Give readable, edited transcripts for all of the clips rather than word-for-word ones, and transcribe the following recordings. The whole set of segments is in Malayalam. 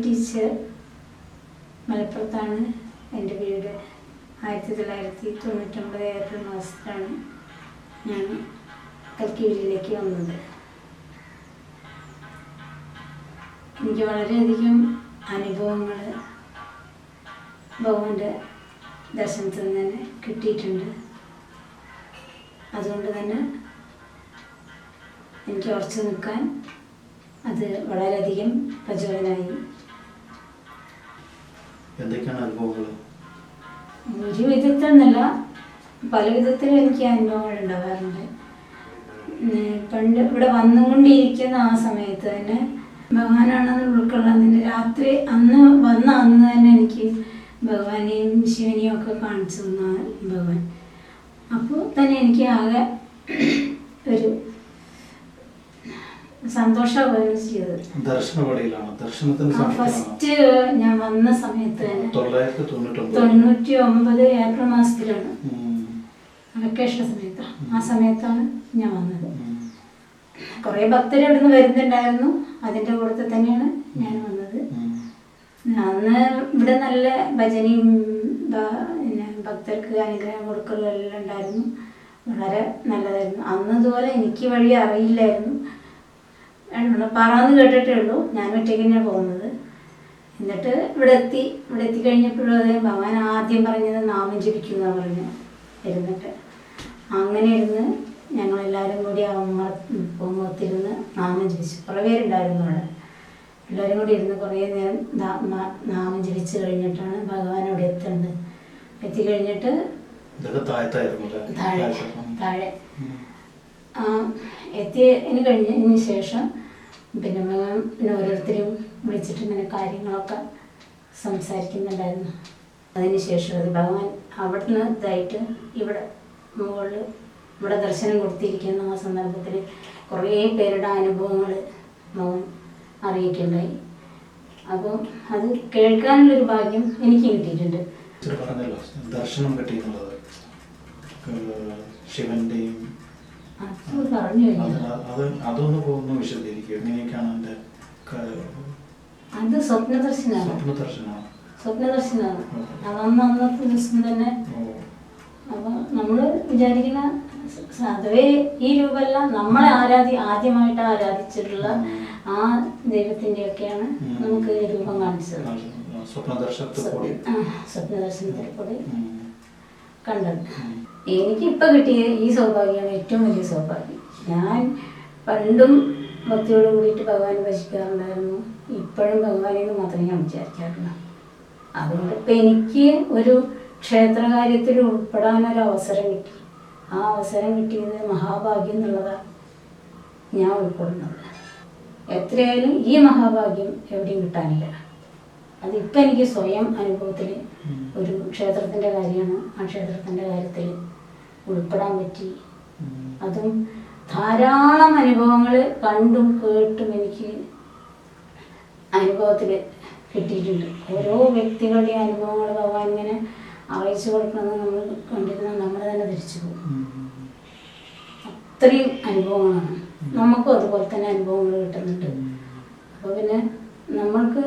ടീച്ചർ. മലപ്പുറത്താണ് എൻ്റെ വീട്. 1999 ഏപ്രിൽ മാസത്തിലാണ് ഞാൻ കൽക്കീഴിലേക്ക് വന്നത്. എനിക്ക് വളരെയധികം അനുഭവങ്ങൾ ഭഗവാന്റെ ദർശനത്തിൽ നിന്ന് തന്നെ കിട്ടിയിട്ടുണ്ട്. അതുകൊണ്ട് തന്നെ എനിക്ക് ഉറച്ചു നിൽക്കാൻ അത് വളരെയധികം പ്രചോദനമായി. എന്തൊക്കെയാണ് അനുഭവങ്ങൾ? ഒരു വിധത്തിലൊന്നല്ല, പല വിധത്തിലും എനിക്ക് അനുഭവങ്ങൾ ഉണ്ടാകാറുണ്ട്. പണ്ട് ഇവിടെ വന്നുകൊണ്ടിരിക്കുന്ന ആ സമയത്ത് തന്നെ ഭഗവാനാണെന്ന് ഉൾക്കൊള്ളുന്നതിന് രാത്രി അന്ന് തന്നെ എനിക്ക് ഭഗവാനെയും ശിവനെയും ഒക്കെ കാണിച്ചു തന്ന ഭഗവാൻ. അപ്പോൾ തന്നെ എനിക്ക് ആകെ ഒരു സന്തോഷമാവുകയാണ് ചെയ്തത്. ഫസ്റ്റ് ഞാൻ വന്ന സമയത്ത് തന്നെ 1999 ഏപ്രിൽ മാസത്തിലാണ്, വെക്കേഷൻ സമയത്താണ്. ആ സമയത്താണ് ഞാൻ വന്നത്. കുറേ ഭക്തർ ഇവിടെ നിന്ന് വരുന്നുണ്ടായിരുന്നു. അതിൻ്റെ കൂട്ടത്തിൽ തന്നെയാണ് ഞാൻ വന്നത്. അന്ന് ഇവിടെ നല്ല ഭജനയും പിന്നെ ഭക്തർക്ക് അനുഗ്രഹം കൊടുക്കലെല്ലാം ഉണ്ടായിരുന്നു. വളരെ നല്ലതായിരുന്നു. അന്ന് ഇതുപോലെ എനിക്ക് വഴി അറിയില്ലായിരുന്നു. പറയാന്ന് കേട്ടിട്ടേ ഉള്ളൂ. ഞാൻ ഒറ്റയ്ക്ക് തന്നെയാണ് പോകുന്നത്. എന്നിട്ട് ഇവിടെ എത്തിക്കഴിഞ്ഞപ്പോഴും അതേ ഭഗവാൻ ആദ്യം പറഞ്ഞത് നാമം ജപിക്കുന്ന പറഞ്ഞു ഇരുന്നിട്ട്. അങ്ങനെ ഇരുന്ന് ഞങ്ങളെല്ലാവരും കൂടി ഒത്തിരുന്ന് നാമം ജപിച്ചു. കുറേ പേരുണ്ടായിരുന്നു അവിടെ. എല്ലാവരും കൂടി ഇരുന്ന് കുറേ നേരം നാമം ജപിച്ച് കഴിഞ്ഞിട്ടാണ് ഭഗവാൻ അവിടെ എത്തുന്നത്. എത്തിക്കഴിഞ്ഞിട്ട് താഴെ എത്തിയതിന് കഴിഞ്ഞതിന് ശേഷം പിന്നെ ഓരോരുത്തരും വിളിച്ചിട്ട് ഇങ്ങനെ കാര്യങ്ങളൊക്കെ സംസാരിക്കുന്നുണ്ടായിരുന്നു. അതിന് ശേഷം അത് ഭഗവാൻ അവിടുന്ന് ഇതായിട്ട് ഇവിടെ മുകളിൽ ഇവിടെ ദർശനം കൊടുത്തിരിക്കുന്ന ആ സന്ദർഭത്തിൽ കുറേ പേരുടെ അനുഭവങ്ങൾ ഭഗവാൻ അറിയിക്കുകയുണ്ടായി. അപ്പോൾ അത് കേൾക്കാനുള്ളൊരു ഭാഗ്യം എനിക്ക് കിട്ടിയിട്ടുണ്ട്. ദർശനം കിട്ടിയിട്ടുള്ളത് ശിവന്റെയും അതൊന്ന് വിശദീകരിക്കുക. എങ്ങനെയൊക്കെയാണ് അത് സ്വപ്നദർശനമാണ്. അന്നത്തെ ദിവസം തന്നെ. അപ്പൊ നമ്മള് വിചാരിക്കുന്ന അതവേ ഈ രൂപമല്ല, നമ്മളെ ആദ്യമായിട്ട് ആരാധിച്ചിട്ടുള്ള ആ ദൈവത്തിന്റെ ഒക്കെയാണ് നമുക്ക് രൂപം കാണിച്ചത്. സ്വപ്നദർശനത്തിൽ കൂടി കണ്ടത്. എനിക്കിപ്പോൾ കിട്ടിയ ഈ സൗഭാഗ്യമാണ് ഏറ്റവും വലിയ സൗഭാഗ്യം. ഞാൻ പണ്ടും ഭക്തിയോട് കൂടിയിട്ട് ഭഗവാനെ ഭജിക്കാറുണ്ടായിരുന്നു. ഇപ്പോഴും ഭഗവാനെന്ന് മാത്രമേ ഞാൻ വിചാരിക്കാറുള്ളൂ. അതുകൊണ്ട് ഇപ്പം എനിക്ക് ഒരു ക്ഷേത്രകാര്യത്തിൽ ഉൾപ്പെടാനൊരു അവസരം കിട്ടി. ആ അവസരം കിട്ടിയത് മഹാഭാഗ്യം എന്നുള്ളതാണ് ഞാൻ ഉൾക്കൊള്ളുന്നത്. എത്രയായാലും ഈ മഹാഭാഗ്യം എവിടെയും കിട്ടാനില്ല. അതിപ്പോൾ എനിക്ക് സ്വയം അനുഭവത്തിൽ ഒരു ക്ഷേത്രത്തിൻ്റെ കാര്യമാണ്. ആ ക്ഷേത്രത്തിൻ്റെ കാര്യത്തിൽ ഉൾപ്പെടാൻ പറ്റി. അതും ധാരാളം അനുഭവങ്ങൾ കണ്ടും കേട്ടും എനിക്ക് അനുഭവത്തിൽ കിട്ടിയിട്ടുണ്ട്. ഓരോ വ്യക്തികളുടെ അനുഭവങ്ങൾ ഭഗവാൻ ഇങ്ങനെ അറിയിച്ചു കൊടുക്കണമെന്ന് നമ്മൾ കണ്ടിരുന്നാൽ നമ്മൾ തന്നെ തിരിച്ചു പോകും. അത്രയും അനുഭവങ്ങളാണ്. നമുക്കും അതുപോലെ തന്നെ അനുഭവങ്ങൾ കിട്ടുന്നുണ്ട്. അപ്പോൾ പിന്നെ നമ്മൾക്ക്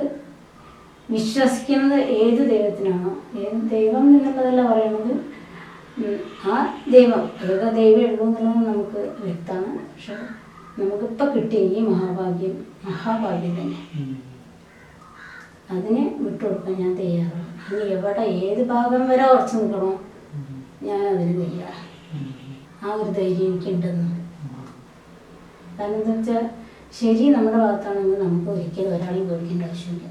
വിശ്വസിക്കുന്നത് ഏത് ദൈവത്തിനാണോ, ഏത് ദൈവം എന്നുള്ളതല്ല പറയുന്നത്, ആ ദൈവം ഏക ദൈവം ഉള്ളൂ എന്നുള്ളത് നമുക്ക് വ്യക്തമാണ്. പക്ഷെ നമുക്കിപ്പോൾ കിട്ടിയ ഈ മഹാഭാഗ്യം തന്നെ, അതിനെ വിട്ടുകൊടുക്കാൻ ഞാൻ തയ്യാറാണ്. ഇനി എവിടെ ഏത് ഭാഗം വരെ ഉറച്ചു നിൽക്കണോ ഞാൻ അതിന് തയ്യാറാണ്. ആ ഒരു ധൈര്യം എനിക്കുണ്ടെന്ന്. കാരണം എന്താ വെച്ചാൽ ശരി നമ്മുടെ ഭാഗത്താണെങ്കിൽ നമുക്ക് ഒരിക്കലും ഒരാളെയും പേടിക്കേണ്ട ആവശ്യമില്ല.